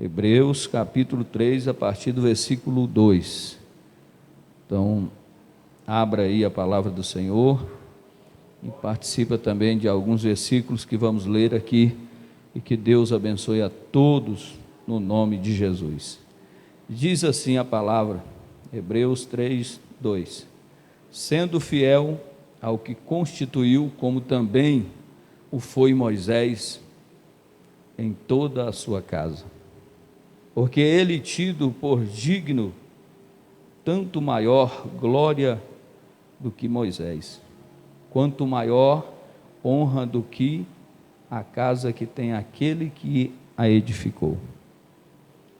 Hebreus capítulo 3, a partir do versículo 2. Então, abra aí a palavra do Senhor e participa também de alguns versículos que vamos ler aqui, e que Deus abençoe a todos no nome de Jesus. Diz assim a palavra, Hebreus 3, 2: sendo fiel ao que constituiu, como também o foi Moisés em toda a sua casa, porque ele, tido por digno, tanto maior glória do que Moisés, quanto maior honra do que a casa que tem aquele que a edificou.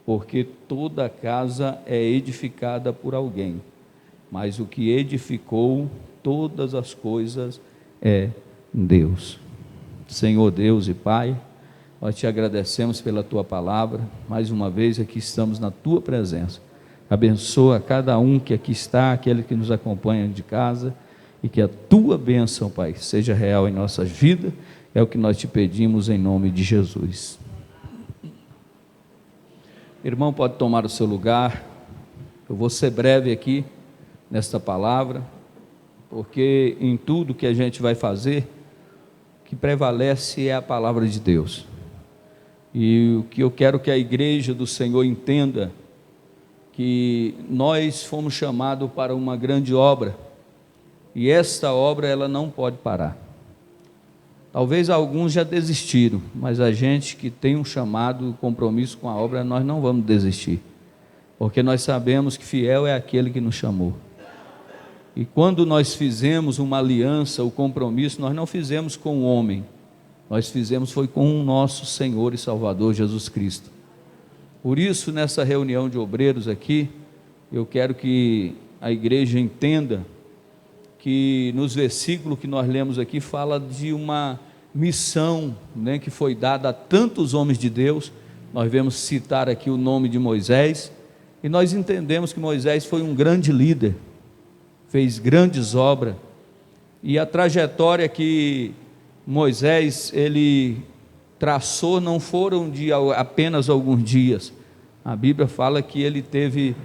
Porque toda casa é edificada por alguém, mas o que edificou todas as coisas é Deus. Senhor Deus e Pai, nós te agradecemos pela tua palavra. Mais uma vez aqui estamos na tua presença. Abençoa cada um que aqui está, aquele que nos acompanha de casa, e que a tua bênção, Pai, seja real em nossas vidas. É o que nós te pedimos em nome de Jesus. Irmão, pode tomar o seu lugar. Eu vou ser breve aqui nesta palavra, porque em tudo que a gente vai fazer, o que prevalece é a palavra de Deus. E o que eu quero que a igreja do Senhor entenda, que nós fomos chamados para uma grande obra, e esta obra ela não pode parar. Talvez alguns já desistiram, mas a gente que tem um chamado, compromisso com a obra, nós não vamos desistir, porque nós sabemos que fiel é aquele que nos chamou. E quando nós fizemos uma aliança, o compromisso, nós não fizemos com o homem, nós fizemos foi com o nosso Senhor e Salvador Jesus Cristo. Por isso, nessa reunião de obreiros aqui, eu quero que a igreja entenda que nos versículos que nós lemos aqui, fala de uma missão, né, que foi dada a tantos homens de Deus. Nós vemos citar aqui o nome de Moisés, e nós entendemos que Moisés foi um grande líder, fez grandes obras, e a trajetória que Moisés ele traçou não foram de apenas alguns dias. A Bíblia fala que ele teve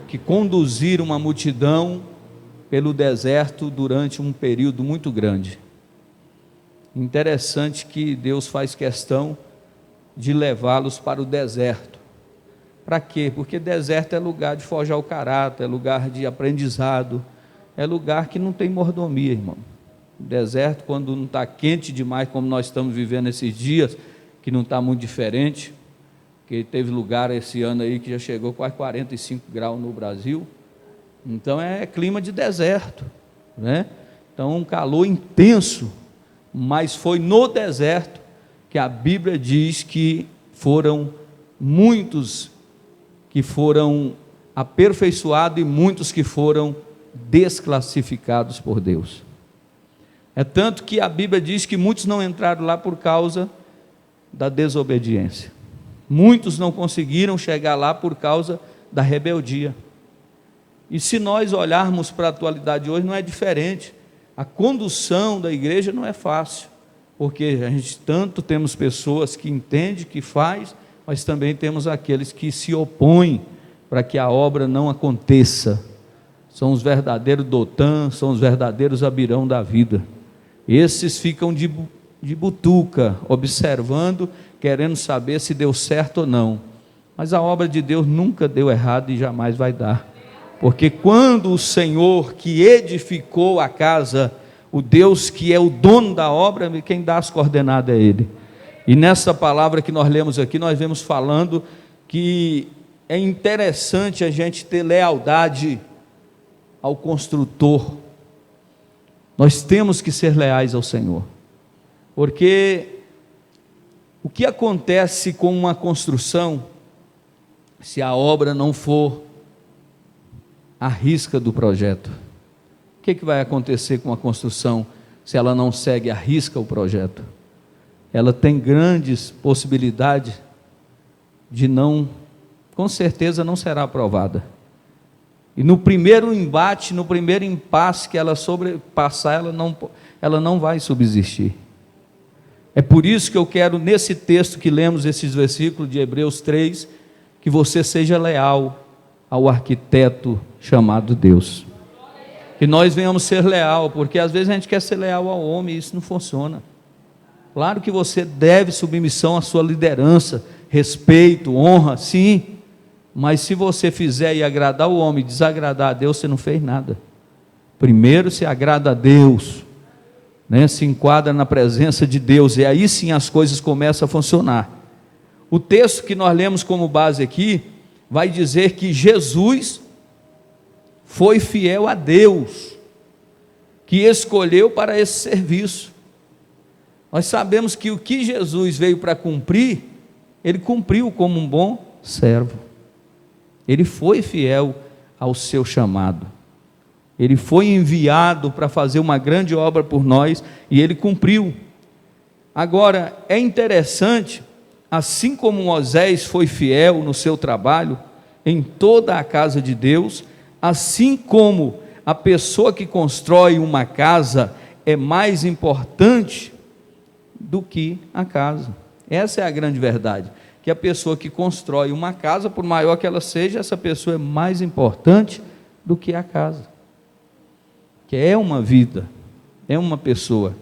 que conduzir uma multidão pelo deserto durante um período muito grande. Interessante que Deus faz questão de levá-los para o deserto. Para quê? Porque deserto é lugar de forjar o caráter, é lugar de aprendizado, é lugar que não tem mordomia, irmão. Deserto, quando não está quente demais, como nós estamos vivendo esses dias, que não está muito diferente, que teve lugar esse ano aí que já chegou quase 45 graus no Brasil. Então é clima de deserto, né? Então um calor intenso, mas foi no deserto que a Bíblia diz que foram muitos que foram aperfeiçoados e muitos que foram desclassificados por Deus. É tanto que a Bíblia diz que muitos não entraram lá por causa da desobediência. Muitos não conseguiram chegar lá por causa da rebeldia. E se nós olharmos para a atualidade de hoje, não é diferente. A condução da igreja não é fácil, porque a gente tanto temos pessoas que entendem, que faz, mas também temos aqueles que se opõem para que a obra não aconteça. São os verdadeiros Dotã, são os verdadeiros Abirão da vida. Esses ficam de butuca, observando, querendo saber se deu certo ou não. Mas a obra de Deus nunca deu errado e jamais vai dar. Porque quando o Senhor que edificou a casa, o Deus que é o dono da obra, quem dá as coordenadas é Ele. E nessa palavra que nós lemos aqui, nós vemos falando que é interessante a gente ter lealdade ao construtor. Nós temos que ser leais ao Senhor, porque o que acontece com uma construção, se a obra não for à risca do projeto? O que vai acontecer com a construção se ela não segue à risca o projeto? Ela tem grandes possibilidades de não, com certeza não será aprovada. E no primeiro embate, no primeiro impasse que ela sobrepassar, ela não vai subsistir. É por isso que eu quero, nesse texto que lemos, esses versículos de Hebreus 3, que você seja leal ao arquiteto chamado Deus. Que nós venhamos ser leal, porque às vezes a gente quer ser leal ao homem e isso não funciona. Claro que você deve submissão à sua liderança, respeito, honra, sim, mas se você fizer e agradar o homem, desagradar a Deus, você não fez nada. Primeiro se agrada a Deus, né? Se enquadra na presença de Deus, e aí sim as coisas começam a funcionar. O texto que nós lemos como base aqui, vai dizer que Jesus foi fiel a Deus, que escolheu para esse serviço. Nós sabemos que o que Jesus veio para cumprir, ele cumpriu como um bom servo. Ele foi fiel ao seu chamado. Ele foi enviado para fazer uma grande obra por nós e ele cumpriu. Agora, é interessante, assim como Moisés foi fiel no seu trabalho, em toda a casa de Deus, assim como a pessoa que constrói uma casa é mais importante do que a casa. Essa é a grande verdade, que a pessoa que constrói uma casa, por maior que ela seja, essa pessoa é mais importante do que a casa, que é uma vida, é uma pessoa.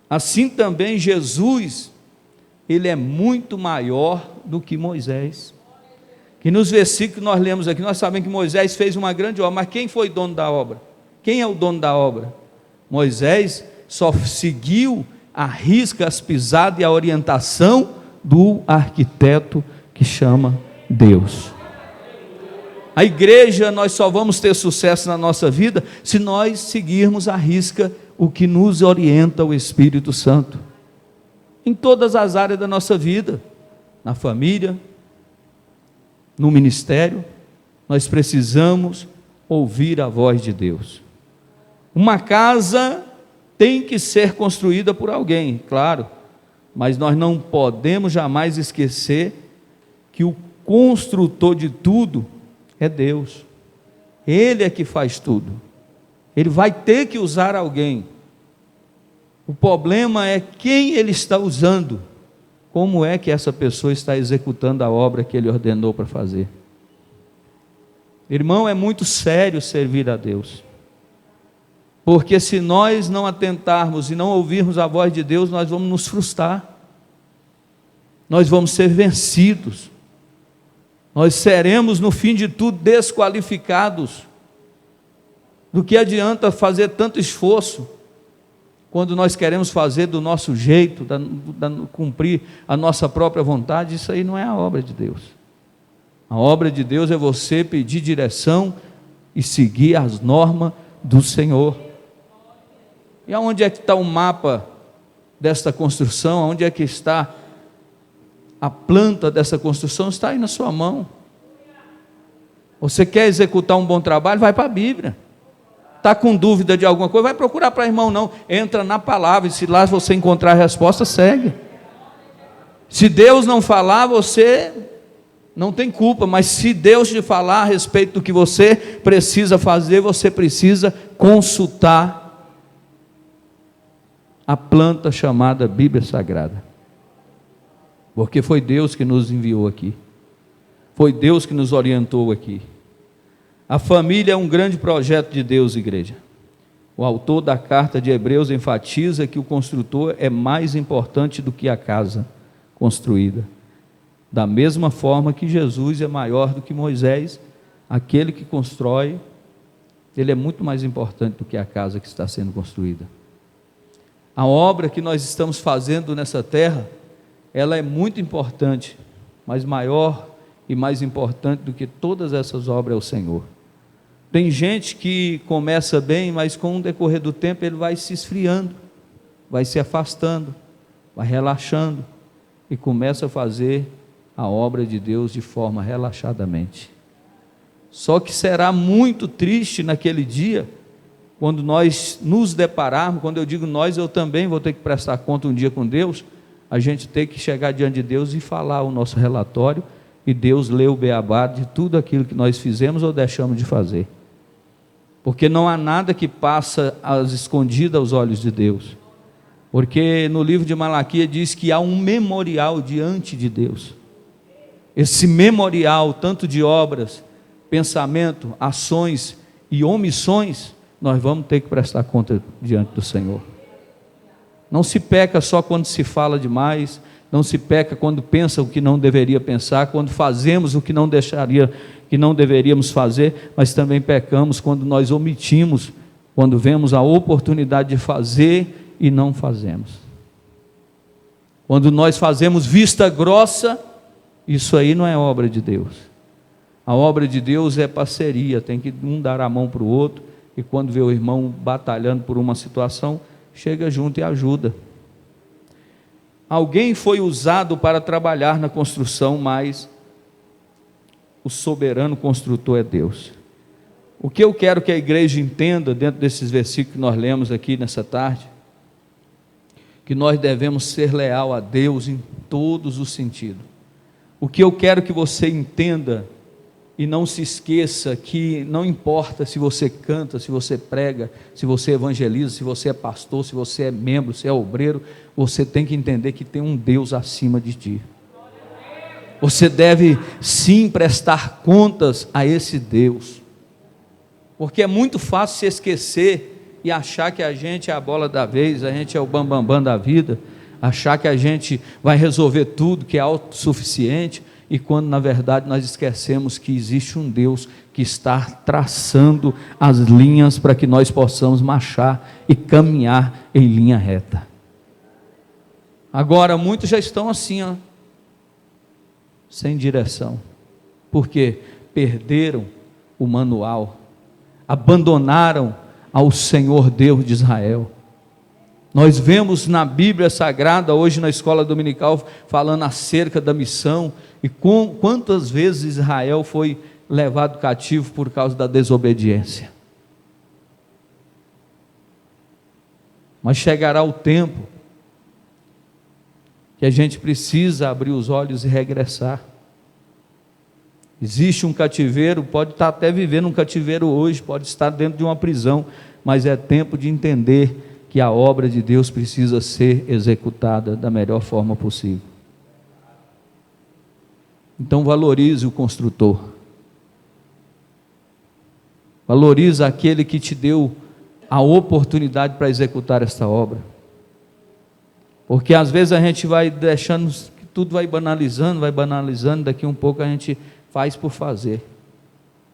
Assim também Jesus, ele é muito maior do que Moisés, que nos versículos que nós lemos aqui, nós sabemos que Moisés fez uma grande obra, mas quem foi dono da obra? Quem é o dono da obra? Moisés só seguiu a risca, as pisadas e a orientação do arquiteto que chama Deus. A igreja, nós só vamos ter sucesso na nossa vida se nós seguirmos a risca o que nos orienta o Espírito Santo, em todas as áreas da nossa vida, na família, no ministério, nós precisamos ouvir a voz de Deus. Uma casa tem que ser construída por alguém, claro, mas nós não podemos jamais esquecer que o construtor de tudo é Deus. Ele é que faz tudo. Ele vai ter que usar alguém. O problema é quem ele está usando. Como é que essa pessoa está executando a obra que ele ordenou para fazer? Irmão, é muito sério servir a Deus. Porque se nós não atentarmos e não ouvirmos a voz de Deus, nós vamos nos frustrar. Nós vamos ser vencidos. Nós seremos, no fim de tudo, desqualificados. Do que adianta fazer tanto esforço, quando nós queremos fazer do nosso jeito, cumprir a nossa própria vontade? Isso aí não é a obra de Deus. A obra de Deus é você pedir direção e seguir as normas do Senhor. E aonde é que está o mapa desta construção? Aonde é que está a planta dessa construção? Está aí na sua mão. Você quer executar um bom trabalho? Vai para a Bíblia. Está com dúvida de alguma coisa? Vai procurar para irmão, não. Entra na palavra, e se lá você encontrar a resposta, segue. Se Deus não falar, você não tem culpa, mas se Deus te falar a respeito do que você precisa fazer, você precisa consultar a planta chamada Bíblia Sagrada, porque foi Deus que nos enviou aqui, foi Deus que nos orientou aqui. A família é um grande projeto de Deus, igreja. O autor da carta de Hebreus enfatiza que o construtor é mais importante do que a casa construída. Da mesma forma que Jesus é maior do que Moisés, aquele que constrói, ele é muito mais importante do que a casa que está sendo construída. A obra que nós estamos fazendo nessa terra, ela é muito importante, mas maior e mais importante do que todas essas obras é o Senhor. Tem gente que começa bem, mas com o decorrer do tempo ele vai se esfriando, vai se afastando, vai relaxando e começa a fazer a obra de Deus de forma relaxadamente. Só que será muito triste naquele dia, quando nós nos depararmos, quando eu digo nós, eu também vou ter que prestar conta um dia com Deus, a gente tem que chegar diante de Deus e falar o nosso relatório, e Deus lê o beabá de tudo aquilo que nós fizemos ou deixamos de fazer. Porque não há nada que passa às escondidas aos olhos de Deus. Porque no livro de Malaquias diz que há um memorial diante de Deus. Esse memorial, tanto de obras, pensamento, ações e omissões, nós vamos ter que prestar conta diante do Senhor. Não se peca só quando se fala demais, não se peca quando pensa o que não deveria pensar, quando fazemos o que não deveríamos fazer, mas também pecamos quando nós omitimos, quando vemos a oportunidade de fazer e não fazemos. Quando nós fazemos vista grossa, isso aí não é obra de Deus. A obra de Deus é parceria, tem que um dar a mão para o outro, e quando vê o irmão batalhando por uma situação, chega junto e ajuda. Alguém foi usado para trabalhar na construção, mas o soberano construtor é Deus. O que eu quero que a igreja entenda dentro desses versículos que nós lemos aqui nessa tarde, que nós devemos ser leal a Deus em todos os sentidos. O que eu quero que você entenda e não se esqueça que não importa se você canta, se você prega, se você evangeliza, se você é pastor, se você é membro, se é obreiro, você tem que entender que tem um Deus acima de ti. Você deve sim prestar contas a esse Deus, porque é muito fácil se esquecer e achar que a gente é a bola da vez, a gente é o bambambam da vida, achar que a gente vai resolver tudo, que é autossuficiente, e quando na verdade nós esquecemos que existe um Deus que está traçando as linhas para que nós possamos marchar e caminhar em linha reta. Agora muitos já estão assim, sem direção, porque perderam o manual, abandonaram ao Senhor Deus de Israel. Nós vemos na Bíblia Sagrada, hoje na escola dominical, falando acerca da missão, e quantas vezes Israel foi levado cativo por causa da desobediência. Mas chegará o tempo que a gente precisa abrir os olhos e regressar. Existe um cativeiro, pode estar até vivendo um cativeiro hoje, pode estar dentro de uma prisão, mas é tempo de entender que a obra de Deus precisa ser executada da melhor forma possível. Então valorize o construtor, valorize aquele que te deu a oportunidade para executar esta obra, porque às vezes a gente vai deixando que tudo vai banalizando, daqui um pouco a gente faz por fazer.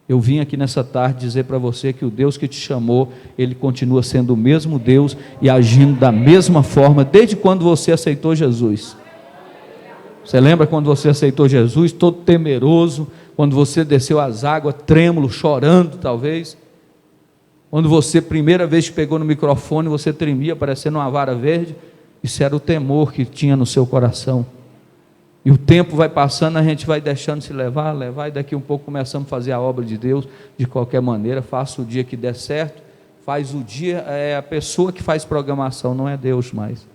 Eu vim aqui nessa tarde dizer para você que o Deus que te chamou, Ele continua sendo o mesmo Deus e agindo da mesma forma, desde quando você aceitou Jesus. Você lembra quando você aceitou Jesus, todo temeroso, quando você desceu as águas, trêmulo, chorando talvez, quando você, primeira vez que pegou no microfone, você tremia, parecendo uma vara verde, isso era o temor que tinha no seu coração. E o tempo vai passando, a gente vai deixando se levar, e daqui um pouco começamos a fazer a obra de Deus, de qualquer maneira, faça o dia que der certo, faz o dia, é a pessoa que faz programação, não é Deus mais.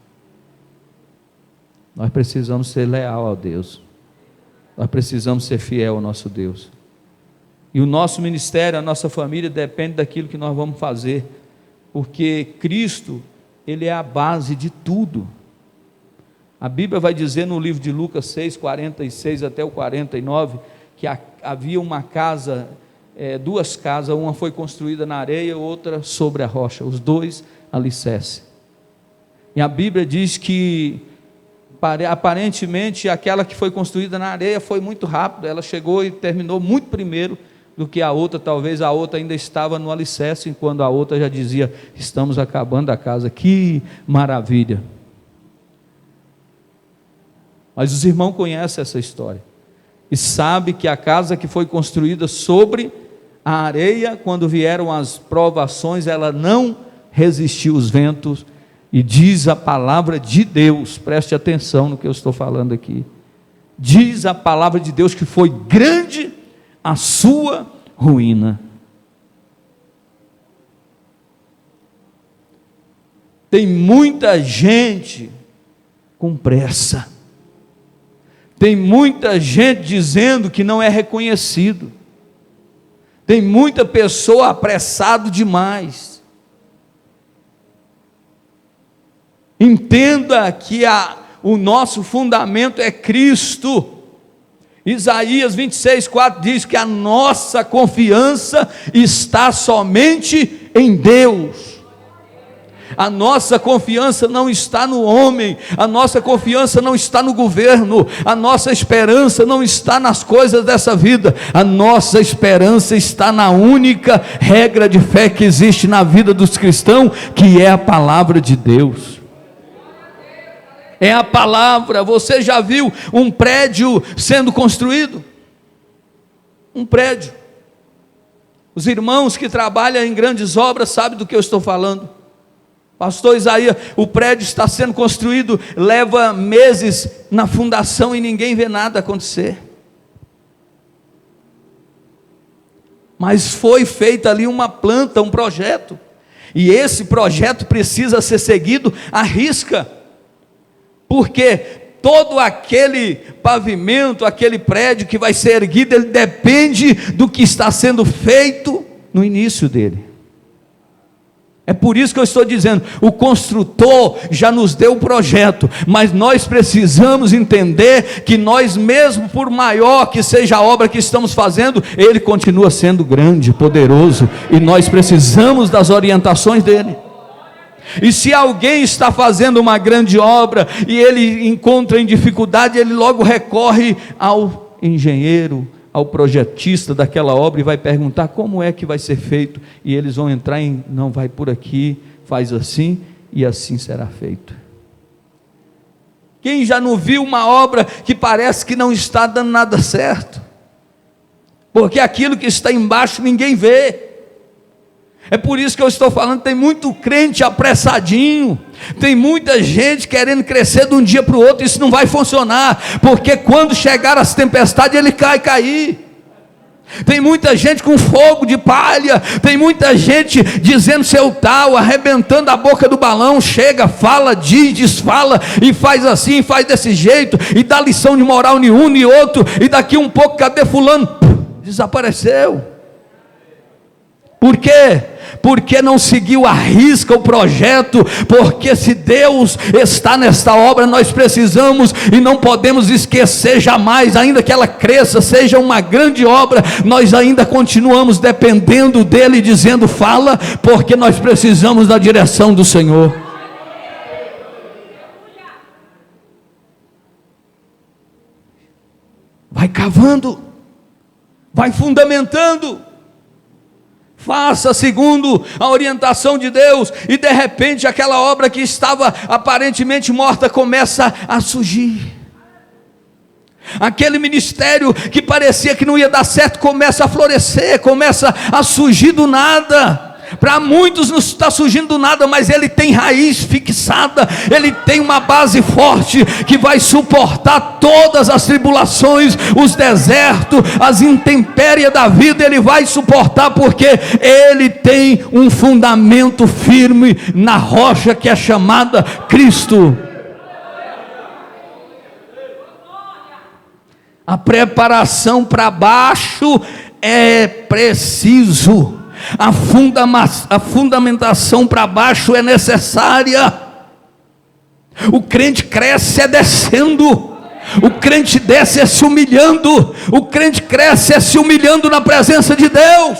Nós precisamos ser leal a Deus, nós precisamos ser fiel ao nosso Deus, e o nosso ministério, a nossa família, depende daquilo que nós vamos fazer, porque Cristo, Ele é a base de tudo. A Bíblia vai dizer no livro de Lucas 6, 46 até o 49, que havia uma casa, duas casas, uma foi construída na areia, outra sobre a rocha, os dois alicerces. E a Bíblia diz que, aparentemente, aquela que foi construída na areia foi muito rápida, ela chegou e terminou muito primeiro do que a outra, talvez a outra ainda estava no alicerce, enquanto a outra já dizia, estamos acabando a casa, que maravilha. Mas os irmãos conhecem essa história e sabem que a casa que foi construída sobre a areia, quando vieram as provações, ela não resistiu aos ventos, e diz a palavra de Deus, preste atenção no que eu estou falando aqui, diz a palavra de Deus que foi grande a sua ruína. Tem muita gente com pressa, tem muita gente dizendo que não é reconhecido, tem muita pessoa apressado demais, Entenda que o nosso fundamento é Cristo. Isaías 26:4 diz que a nossa confiança está somente em Deus. A nossa confiança não está no homem, a nossa confiança não está no governo, a nossa esperança não está nas coisas dessa vida, a nossa esperança está na única regra de fé que existe na vida dos cristãos, que é a palavra de Deus. É a palavra. Você já viu um prédio sendo construído? Um prédio. Os irmãos que trabalham em grandes obras sabem do que eu estou falando. Pastor Isaías, o prédio está sendo construído, leva meses na fundação e ninguém vê nada acontecer. Mas foi feita ali uma planta, um projeto, e esse projeto precisa ser seguido à risca, porque todo aquele pavimento, aquele prédio que vai ser erguido, ele depende do que está sendo feito no início dele. É por isso que eu estou dizendo, o construtor já nos deu o projeto, mas nós precisamos entender que nós mesmo, por maior que seja a obra que estamos fazendo, ele continua sendo grande, poderoso, e nós precisamos das orientações dele. E se alguém está fazendo uma grande obra, e ele encontra em dificuldade, ele logo recorre ao engenheiro, ao projetista daquela obra, e vai perguntar como é que vai ser feito, e eles vão entrar em, não, vai por aqui, faz assim, e assim será feito. Quem já não viu uma obra que parece que não está dando nada certo? Porque aquilo que está embaixo ninguém vê. É por isso que eu estou falando, tem muito crente apressadinho, tem muita gente querendo crescer de um dia para o outro, isso não vai funcionar, porque quando chegar as tempestades ele cair. Tem muita gente com fogo de palha, tem muita gente dizendo seu tal, arrebentando a boca do balão, chega, fala, diz, desfala, e faz assim, faz desse jeito, e dá lição de moral em um e outro, e daqui um pouco, cadê fulano? Desapareceu. Por quê? Porque não seguiu à risca o projeto, porque se Deus está nesta obra, nós precisamos e não podemos esquecer jamais, ainda que ela cresça, seja uma grande obra, nós ainda continuamos dependendo dele, dizendo fala, porque nós precisamos da direção do Senhor. Vai cavando, vai fundamentando, faça segundo a orientação de Deus, e de repente aquela obra que estava aparentemente morta começa a surgir. Aquele ministério que parecia que não ia dar certo começa a florescer, começa a surgir do nada. Para muitos não está surgindo do nada, mas ele tem raiz fixada, ele tem uma base forte que vai suportar todas as tribulações, os desertos, as intempéries da vida. Ele vai suportar porque ele tem um fundamento firme na rocha que é chamada Cristo. A preparação para baixo é preciso. A fundamentação para baixo é necessária. O crente cresce descendo, o crente desce se humilhando, o crente cresce se humilhando na presença de Deus.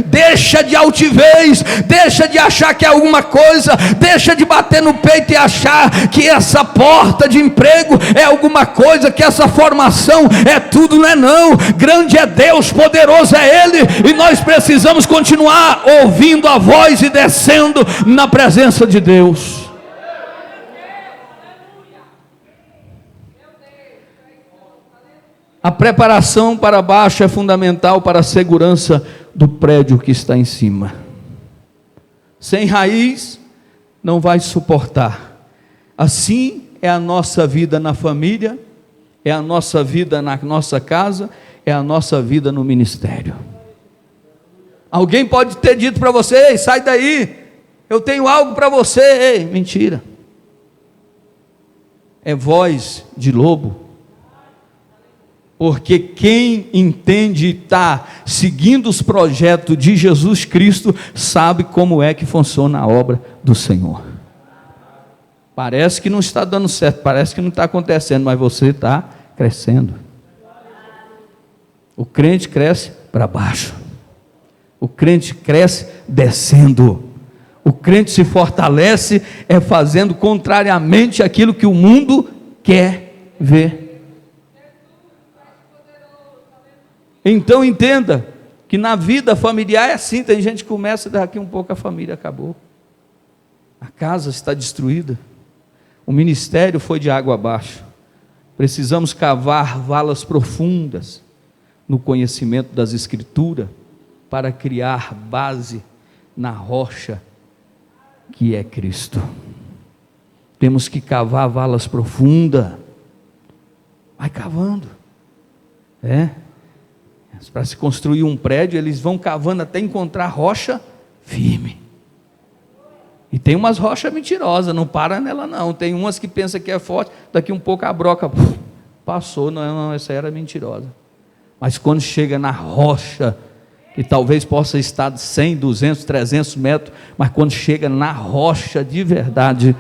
Deixa de altivez, deixa de achar que é alguma coisa, deixa de bater no peito e achar que essa porta de emprego é alguma coisa, que essa formação é tudo. Não é não, grande é Deus, poderoso é Ele, e nós precisamos continuar ouvindo a voz e descendo na presença de Deus. A preparação para baixo é fundamental para a segurança do prédio que está em cima. Sem raiz, não vai suportar. Assim é a nossa vida na família, é a nossa vida na nossa casa, é a nossa vida no ministério. Alguém pode ter dito para você: ei, sai daí, eu tenho algo para você. Ei, mentira. É voz de lobo. Porque quem entende e está seguindo os projetos de Jesus Cristo, sabe como é que funciona a obra do Senhor. Parece que não está dando certo, parece que não está acontecendo, mas você está crescendo. O crente cresce para baixo. O crente cresce descendo. O crente se fortalece fazendo contrariamente àquilo que o mundo quer ver. Então entenda que na vida familiar é assim. Tem gente que começa, daqui um pouco a família acabou, a casa está destruída, o ministério foi de água abaixo. Precisamos cavar valas profundas no conhecimento das Escrituras para criar base na rocha que é Cristo. Temos que cavar valas profundas. Vai cavando. Para se construir um prédio, eles vão cavando até encontrar rocha firme. E tem umas rochas mentirosas, não para nela não. Tem umas que pensa que é forte, daqui um pouco a broca passou, não, essa era mentirosa. Mas quando chega na rocha, que talvez possa estar 100, 200, 300 metros, mas quando chega na rocha de verdade,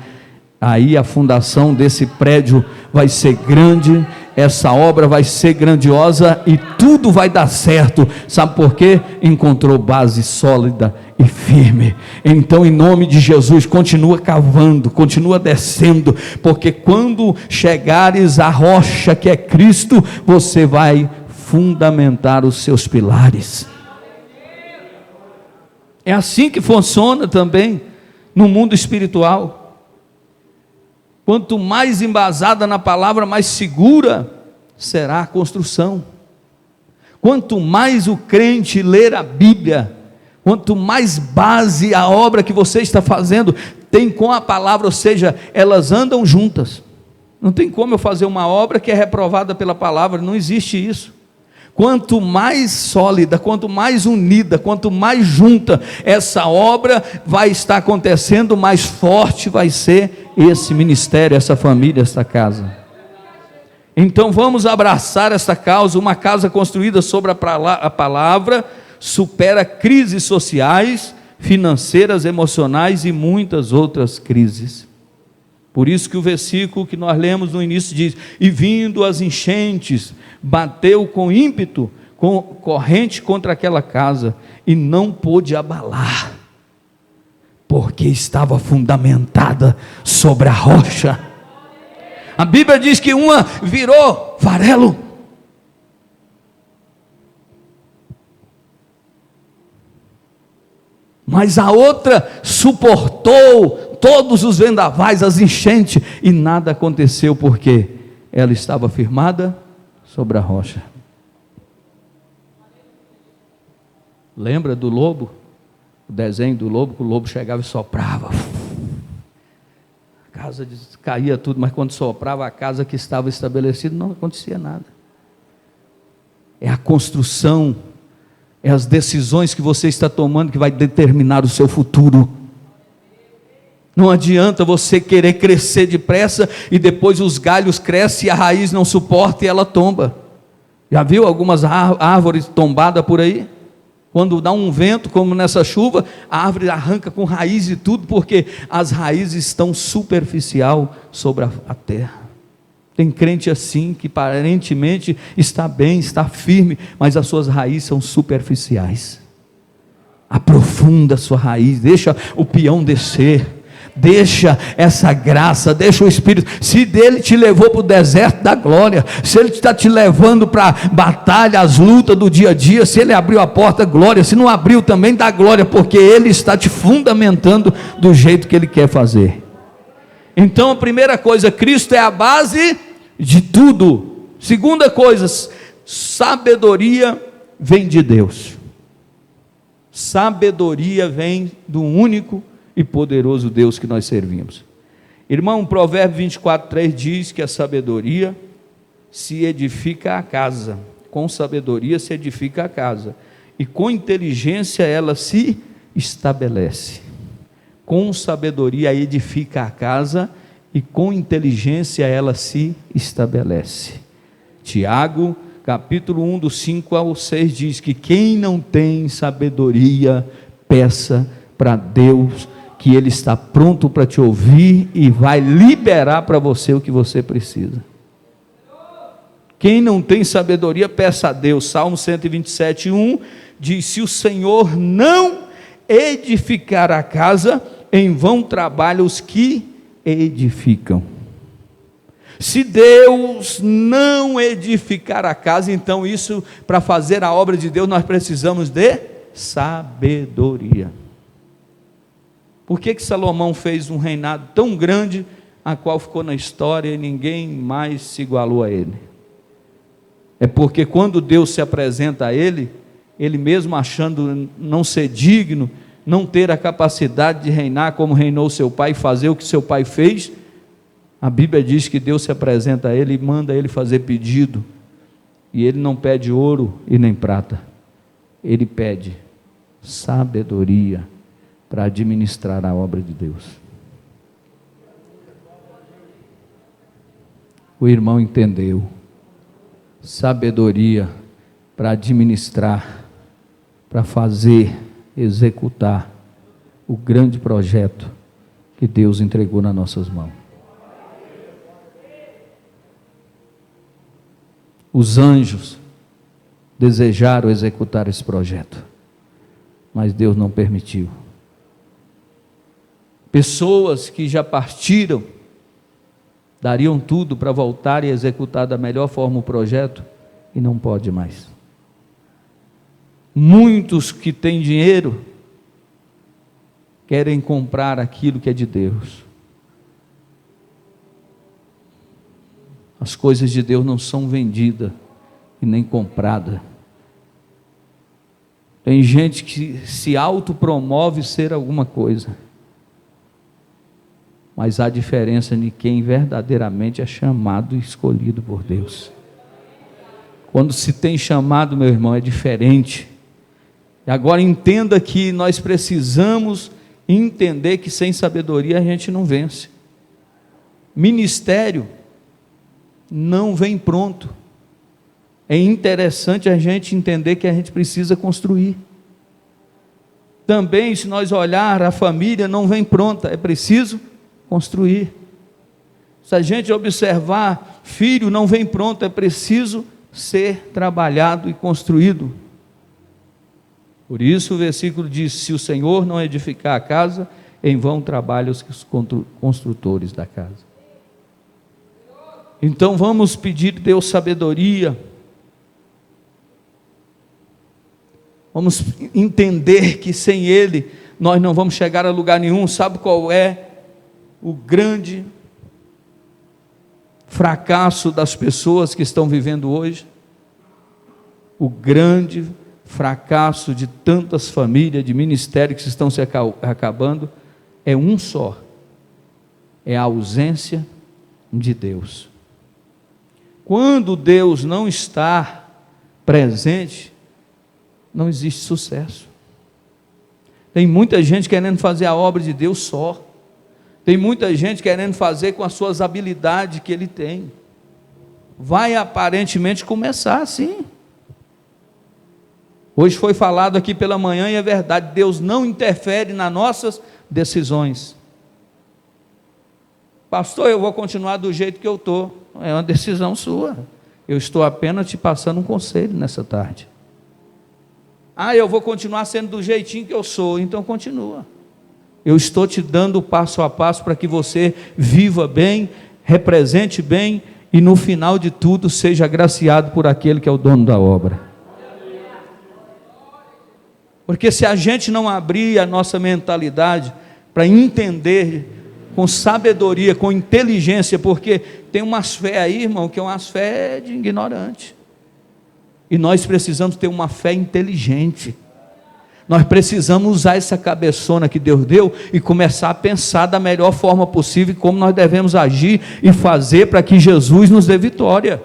aí a fundação desse prédio vai ser grande, essa obra vai ser grandiosa e tudo vai dar certo. Sabe por quê? Encontrou base sólida e firme. Então, em nome de Jesus, continua cavando, continua descendo, porque quando chegares à rocha que é Cristo, você vai fundamentar os seus pilares. É assim que funciona também no mundo espiritual. Quanto mais embasada na palavra, mais segura será a construção. Quanto mais o crente ler a Bíblia, quanto mais base a obra que você está fazendo tem com a palavra, ou seja, elas andam juntas. Não tem como eu fazer uma obra que é reprovada pela palavra, não existe isso. Quanto mais sólida, quanto mais unida, quanto mais junta essa obra vai estar acontecendo, mais forte vai ser esse ministério, essa família, essa casa. Então vamos abraçar essa causa. Uma casa construída sobre a palavra supera crises sociais, financeiras, emocionais e muitas outras crises. Por isso que o versículo que nós lemos no início diz: e vindo as enchentes, bateu com ímpeto, com corrente contra aquela casa, e não pôde abalar, porque estava fundamentada sobre a rocha. A Bíblia diz que uma virou farelo, mas a outra suportou todos os vendavais, as enchentes, e nada aconteceu, porque ela estava firmada sobre a rocha. Lembra do lobo? O desenho do lobo, que o lobo chegava e soprava, a casa caía tudo, mas quando soprava, a casa que estava estabelecida, não acontecia nada. É a construção, é as decisões que você está tomando que vai determinar o seu futuro. Não adianta você querer crescer depressa e depois os galhos crescem e a raiz não suporta e ela tomba. Já viu algumas árvores tombadas por aí? Quando dá um vento, como nessa chuva, a árvore arranca com raiz e tudo, porque as raízes estão superficial sobre a terra. Tem crente assim, que aparentemente está bem, está firme, mas as suas raízes são superficiais. Aprofunda a sua raiz, deixa o peão descer. Deixa essa graça, deixa o Espírito. Se dele te levou para o deserto da glória, se ele está te levando para a batalha, as lutas do dia a dia, se ele abriu a porta, glória. Se não abriu, também dá glória, porque ele está te fundamentando do jeito que ele quer fazer. Então a primeira coisa, Cristo é a base de tudo. Segunda coisa, sabedoria vem de Deus. Sabedoria vem do único e poderoso Deus que nós servimos. Irmão, Provérbio 24:3 diz que a sabedoria se edifica a casa, com sabedoria se edifica a casa, e com inteligência ela se estabelece. Com sabedoria edifica a casa, e com inteligência ela se estabelece. Tiago, capítulo 1, do 5 ao 6, diz que quem não tem sabedoria, peça para Deus, que Ele está pronto para te ouvir e vai liberar para você o que você precisa. Quem não tem sabedoria, peça a Deus. Salmo 127:1 diz: se o Senhor não edificar a casa, em vão trabalham os que edificam. Se Deus não edificar a casa, então isso, para fazer a obra de Deus, nós precisamos de sabedoria. Por que Salomão fez um reinado tão grande, a qual ficou na história e ninguém mais se igualou a ele? É porque quando Deus se apresenta a ele, ele mesmo achando não ser digno, não ter a capacidade de reinar como reinou seu pai, fazer o que seu pai fez, a Bíblia diz que Deus se apresenta a ele e manda ele fazer pedido, e ele não pede ouro e nem prata, ele pede sabedoria para administrar a obra de Deus. O irmão entendeu, sabedoria para administrar, para fazer, executar o grande projeto que Deus entregou nas nossas mãos. Os anjos desejaram executar esse projeto, mas Deus não permitiu. Pessoas que já partiram, dariam tudo para voltar e executar da melhor forma o projeto, e não pode mais. Muitos que têm dinheiro, querem comprar aquilo que é de Deus. As coisas de Deus não são vendidas e nem compradas. Tem gente que se autopromove ser alguma coisa, mas há diferença de quem verdadeiramente é chamado e escolhido por Deus. Quando se tem chamado, meu irmão, é diferente. E agora entenda que nós precisamos entender que sem sabedoria a gente não vence. Ministério não vem pronto. É interessante a gente entender que a gente precisa construir. Também, se nós olhar, a família não vem pronta, é preciso construir. Se a gente observar, filho não vem pronto, é preciso ser trabalhado e construído. Por isso o versículo diz: se o Senhor não edificar a casa, em vão trabalham os construtores da casa. Então vamos pedir a Deus sabedoria, vamos entender que sem Ele nós não vamos chegar a lugar nenhum. Sabe qual é o grande fracasso das pessoas que estão vivendo hoje? O grande fracasso de tantas famílias, de ministérios que estão se acabando, é um só: é a ausência de Deus. Quando Deus não está presente, não existe sucesso. Tem muita gente querendo fazer a obra de Deus só. Tem muita gente querendo fazer com as suas habilidades que ele tem. Vai aparentemente começar assim. Hoje foi falado aqui pela manhã e é verdade: Deus não interfere nas nossas decisões. Pastor, eu vou continuar do jeito que eu estou. É uma decisão sua. Eu estou apenas te passando um conselho nessa tarde. Eu vou continuar sendo do jeitinho que eu sou. Então continua. Eu estou te dando o passo a passo para que você viva bem, represente bem e no final de tudo seja agraciado por aquele que é o dono da obra. Porque se a gente não abrir a nossa mentalidade para entender com sabedoria, com inteligência, porque tem umas fé aí, irmão, que é umas fé de ignorante, e nós precisamos ter uma fé inteligente. Nós precisamos usar essa cabeçona que Deus deu e começar a pensar da melhor forma possível como nós devemos agir e fazer para que Jesus nos dê vitória.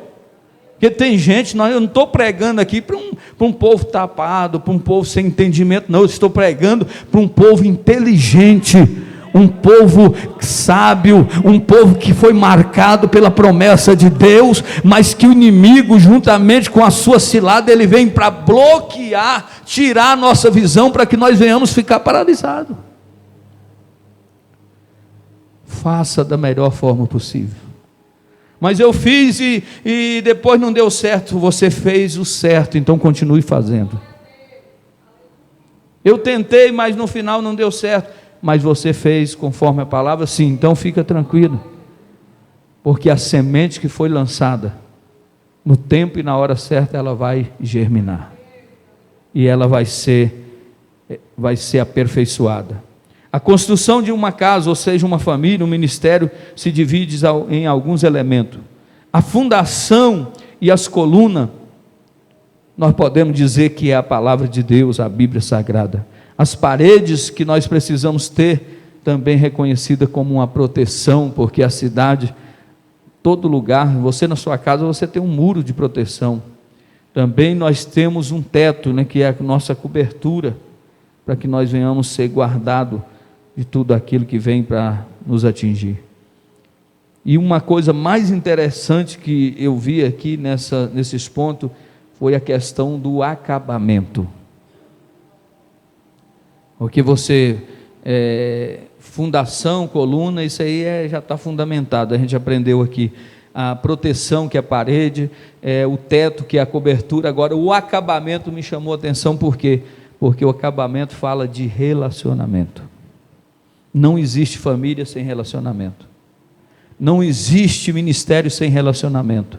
Porque tem gente, eu não estou pregando aqui para um povo tapado, para um povo sem entendimento, não. Eu estou pregando para um povo inteligente, um povo sábio, um povo que foi marcado pela promessa de Deus, mas que o inimigo, juntamente com a sua cilada, ele vem para bloquear, tirar a nossa visão, para que nós venhamos ficar paralisados. faça da melhor forma possível. Mas eu fiz e depois não deu certo. Você fez o certo, então continue fazendo. Eu tentei, mas no final não deu certo. Mas você fez conforme a palavra, sim, então fica tranquilo. Porque a semente que foi lançada, no tempo e na hora certa, ela vai germinar. E ela vai ser aperfeiçoada. A construção de uma casa, ou seja, uma família, um ministério, se divide em alguns elementos. A fundação e as colunas, nós podemos dizer que é a palavra de Deus, a Bíblia Sagrada. As paredes que nós precisamos ter, também reconhecida como uma proteção, porque a cidade, todo lugar, você na sua casa, você tem um muro de proteção. Também nós temos um teto, que é a nossa cobertura, para que nós venhamos ser guardados de tudo aquilo que vem para nos atingir. E uma coisa mais interessante que eu vi aqui nesses pontos, foi a questão do acabamento. Porque você, fundação, coluna, isso aí já está fundamentado, a gente aprendeu aqui. A proteção, que é a parede, o teto, que é a cobertura. Agora, o acabamento me chamou a atenção, por quê? Porque o acabamento fala de relacionamento. Não existe família sem relacionamento. Não existe ministério sem relacionamento.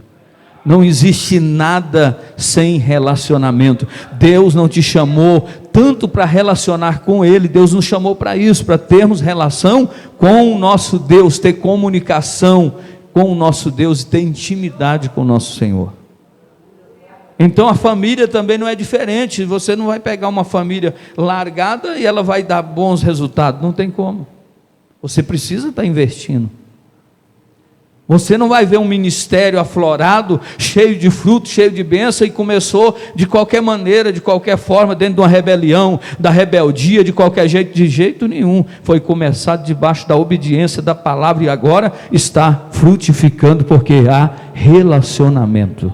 Não existe nada sem relacionamento. Deus não te chamou tanto para relacionar com Ele, Deus nos chamou para isso, para termos relação com o nosso Deus, ter comunicação com o nosso Deus e ter intimidade com o nosso Senhor. Então a família também não é diferente. Você não vai pegar uma família largada e ela vai dar bons resultados, não tem como. Você precisa estar investindo. Você não vai ver um ministério aflorado, cheio de fruto, cheio de bênção, e começou de qualquer maneira, de qualquer forma, dentro de uma rebelião, da rebeldia, de qualquer jeito, de jeito nenhum. Foi começado debaixo da obediência da palavra, e agora está frutificando, porque há relacionamento.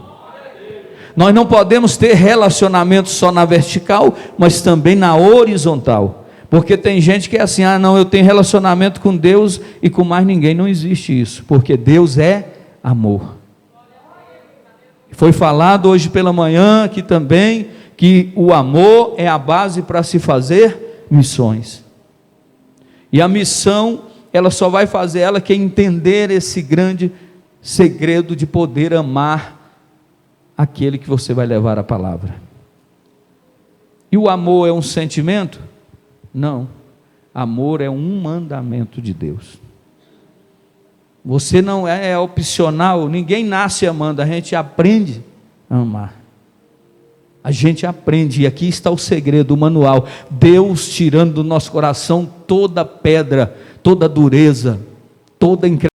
Nós não podemos ter relacionamento só na vertical, mas também na horizontal. Porque tem gente que é assim, não, eu tenho relacionamento com Deus e com mais ninguém. Não existe isso, porque Deus é amor. Foi falado hoje pela manhã aqui também, que o amor é a base para se fazer missões. E a missão, ela só vai fazer ela quem entender esse grande segredo de poder amar aquele que você vai levar a palavra. E o amor é um sentimento? Não, amor é um mandamento de Deus. Você não é opcional, ninguém nasce amando, a gente aprende a amar. A gente aprende, e aqui está o segredo, o manual. Deus tirando do nosso coração toda pedra, toda dureza, toda incredulidade.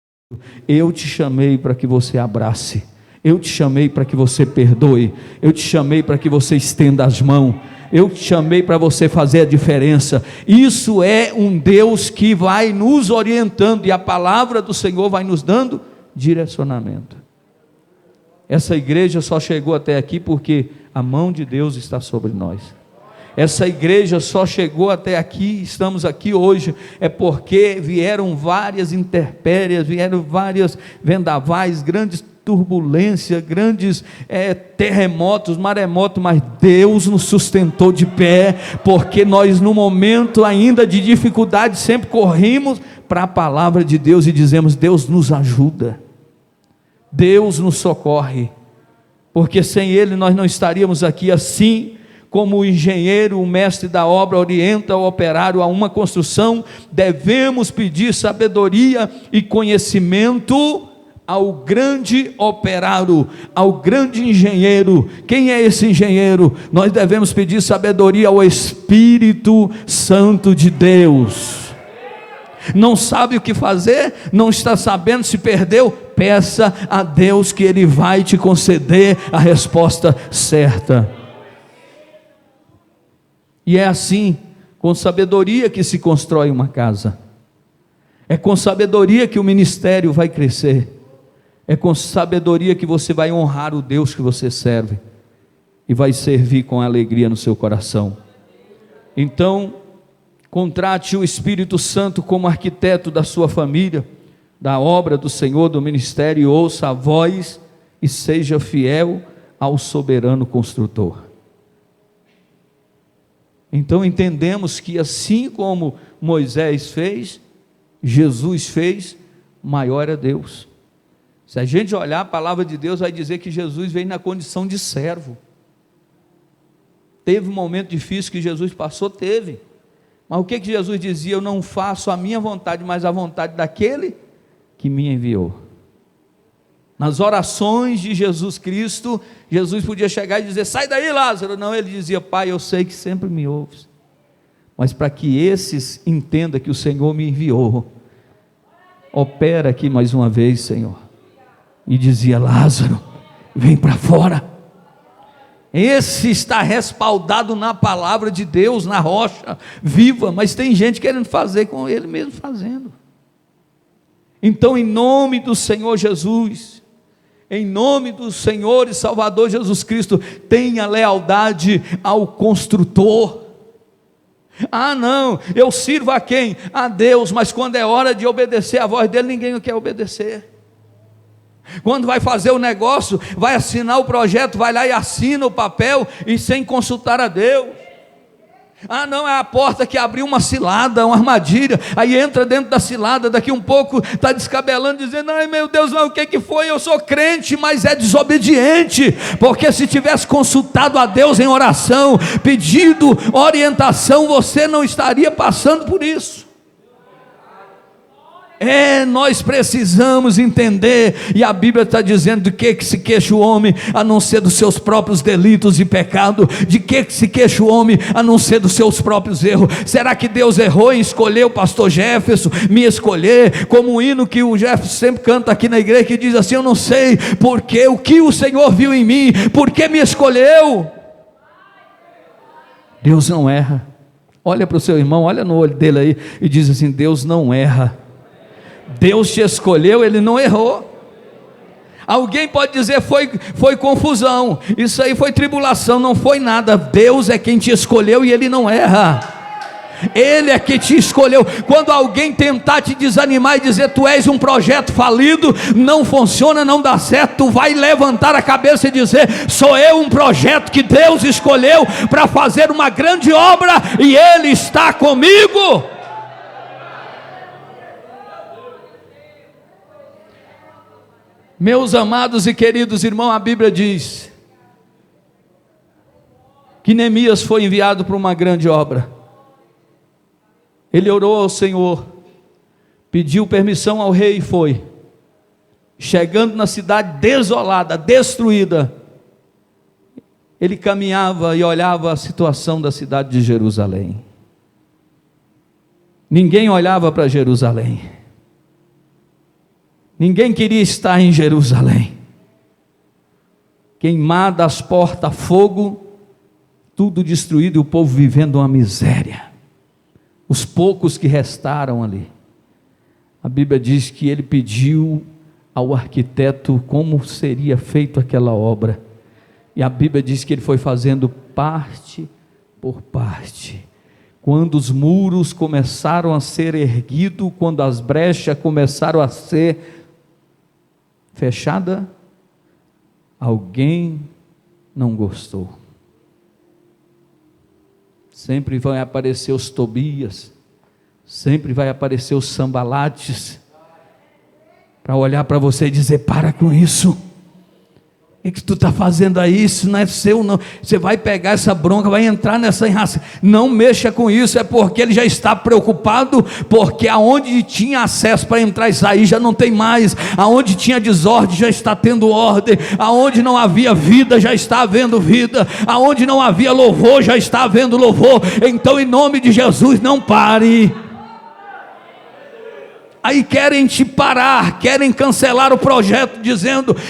Eu te chamei para que você abrace, eu te chamei para que você perdoe, eu te chamei para que você estenda as mãos, eu te chamei para você fazer a diferença. Isso é um Deus que vai nos orientando, e a palavra do Senhor vai nos dando direcionamento. Essa igreja só chegou até aqui porque a mão de Deus está sobre nós. Essa igreja só chegou até aqui, estamos aqui hoje, é porque vieram várias intempéries, vieram várias vendavais, grandes turbulência, grandes terremotos, maremotos, mas Deus nos sustentou de pé, porque nós no momento ainda de dificuldade, sempre corrimos para a palavra de Deus e dizemos, Deus nos ajuda, Deus nos socorre, porque sem Ele nós não estaríamos aqui. Assim como o engenheiro, o mestre da obra, orienta o operário a uma construção, devemos pedir sabedoria e conhecimento ao grande operário, ao grande engenheiro. Quem é esse engenheiro? Nós devemos pedir sabedoria ao Espírito Santo de Deus. Não sabe o que fazer? Não está sabendo, se perdeu? Peça a Deus que Ele vai te conceder a resposta certa. E é assim, com sabedoria, que se constrói uma casa. É com sabedoria que o ministério vai crescer. É com sabedoria que você vai honrar o Deus que você serve, e vai servir com alegria no seu coração. Então, Contrate o Espírito Santo como arquiteto da sua família, da obra do Senhor, do ministério, e ouça a voz e seja fiel ao soberano construtor. Então entendemos que assim como Moisés fez, Jesus fez, maior é Deus. Se a gente olhar a palavra de Deus, vai dizer que Jesus veio na condição de servo. Teve um momento difícil que Jesus passou? Teve. Mas o que Jesus dizia? Eu não faço a minha vontade, mas a vontade daquele que me enviou. Nas orações de Jesus Cristo, Jesus podia chegar e dizer: sai daí, Lázaro. Não, ele dizia: Pai, eu sei que sempre me ouves, mas para que esses entendam que o Senhor me enviou, opera aqui mais uma vez, Senhor. E dizia: Lázaro, vem para fora. Esse está respaldado na palavra de Deus, na rocha viva, mas tem gente querendo fazer com ele mesmo fazendo. Então, em nome do Senhor Jesus, em nome do Senhor e Salvador Jesus Cristo, tenha lealdade ao construtor. Ah não, eu sirvo a quem? A Deus, mas quando é hora de obedecer a voz dele, ninguém quer obedecer. Quando vai fazer o negócio, vai assinar o projeto, vai lá e assina o papel, e sem consultar a Deus. Ah não, é a porta que abriu uma cilada, uma armadilha, aí entra dentro da cilada, daqui um pouco está descabelando, dizendo: ai meu Deus, não, o que foi? Eu sou crente, mas é desobediente, porque se tivesse consultado a Deus em oração, pedido orientação, você não estaria passando por isso. Nós precisamos entender, e a Bíblia está dizendo: de que se queixa o homem, a não ser dos seus próprios delitos e pecado? De que se queixa o homem, a não ser dos seus próprios erros? Será que Deus errou em escolher o pastor Jefferson, me escolher, como um hino que o Jefferson sempre canta aqui na igreja, que diz assim: eu não sei porque, o que o Senhor viu em mim, porque me escolheu? Deus não erra. Olha para o seu irmão, olha no olho dele aí, e diz assim: Deus não erra. Deus te escolheu, Ele não errou. Alguém pode dizer: foi confusão, isso aí foi tribulação. Não foi nada. Deus é quem te escolheu e Ele não erra. Ele é que te escolheu. Quando alguém tentar te desanimar e dizer: tu és um projeto falido, não funciona, não dá certo, tu vai levantar a cabeça e dizer: sou eu um projeto que Deus escolheu para fazer uma grande obra, e Ele está comigo. Meus amados e queridos irmãos, a Bíblia diz que Neemias foi enviado para uma grande obra. Ele orou ao Senhor, pediu permissão ao rei e foi. Chegando na cidade desolada, destruída, ele caminhava e olhava a situação da cidade de Jerusalém. Ninguém olhava para Jerusalém. Ninguém queria estar em Jerusalém. Queimada as portas, fogo, tudo destruído, e o povo vivendo uma miséria. Os poucos que restaram ali. A Bíblia diz que ele pediu ao arquiteto como seria feita aquela obra. E a Bíblia diz que ele foi fazendo parte por parte. Quando os muros começaram a ser erguidos, quando as brechas começaram a ser fechada, alguém não gostou. Sempre vai aparecer os Tobias, sempre vai aparecer os Sambalates, para olhar para você e dizer: para com isso, o que tu está fazendo aí? Isso não é seu não. Você vai pegar essa bronca, vai entrar nessa enraça. Não mexa com isso. É porque ele já está preocupado, porque aonde tinha acesso para entrar e sair já não tem mais, aonde tinha desordem já está tendo ordem, aonde não havia vida já está havendo vida, aonde não havia louvor já está havendo louvor. Então, em nome de Jesus, não pare. Aí querem te parar, querem cancelar o projeto,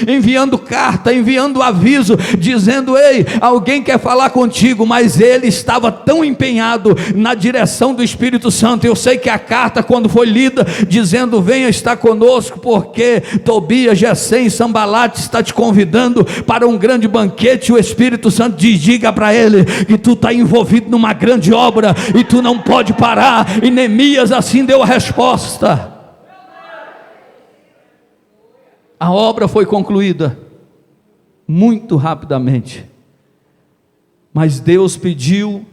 enviando carta, enviando aviso, dizendo: ei, alguém quer falar contigo, mas ele estava tão empenhado na direção do Espírito Santo. Eu sei que a carta, quando foi lida, dizendo: venha estar conosco, porque Tobias, Gesem e Sambalate está te convidando para um grande banquete. O Espírito Santo diz: diga para ele que tu está envolvido numa grande obra e tu não pode parar. E Neemias assim deu a resposta. A obra foi concluída muito rapidamente, mas Deus pediu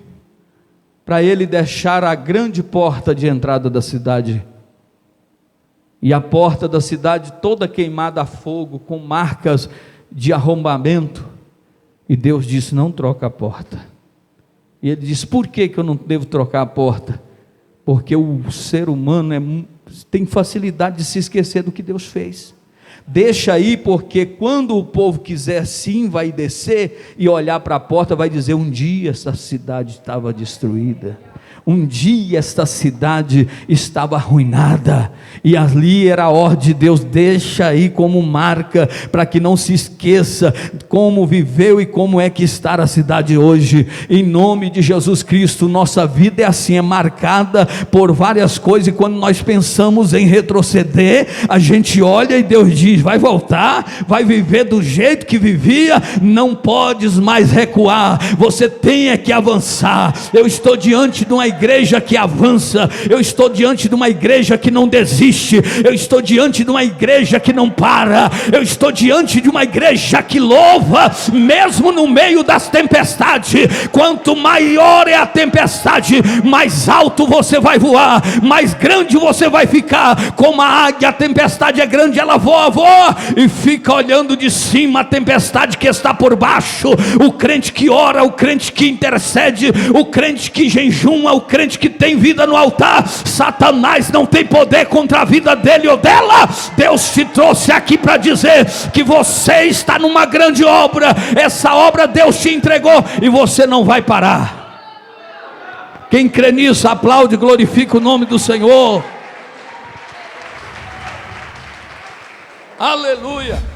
para ele deixar a grande porta de entrada da cidade, e a porta da cidade toda queimada a fogo, com marcas de arrombamento. E Deus disse: não troca a porta. E ele disse: por que eu não devo trocar a porta? Porque o ser humano tem facilidade de se esquecer do que Deus fez. Deixa aí, porque quando o povo quiser se envaidecer e olhar para a porta, vai dizer: um dia essa cidade estava destruída, um dia esta cidade estava arruinada, e ali era a ordem de Deus. Deixa aí como marca, para que não se esqueça como viveu e como é que está a cidade hoje. Em nome de Jesus Cristo, nossa vida é assim, é marcada por várias coisas, e quando nós pensamos em retroceder, a gente olha e Deus diz: vai voltar, vai viver do jeito que vivia, não podes mais recuar, você tem que avançar. Eu estou diante de uma igreja que avança, eu estou diante de uma igreja que não desiste, eu estou diante de uma igreja que não para, eu estou diante de uma igreja que louva, mesmo no meio das tempestades. Quanto maior é a tempestade, mais alto você vai voar, mais grande você vai ficar. Como a águia, a tempestade é grande, ela voa, e fica olhando de cima a tempestade que está por baixo. O crente que ora, o crente que intercede, o crente que jejuma, o crente que tem vida no altar, Satanás não tem poder contra a vida dele ou dela. Deus te trouxe aqui para dizer que você está numa grande obra. Essa obra Deus te entregou e você não vai parar. Quem crê nisso, aplaude e glorifica o nome do Senhor. Aleluia.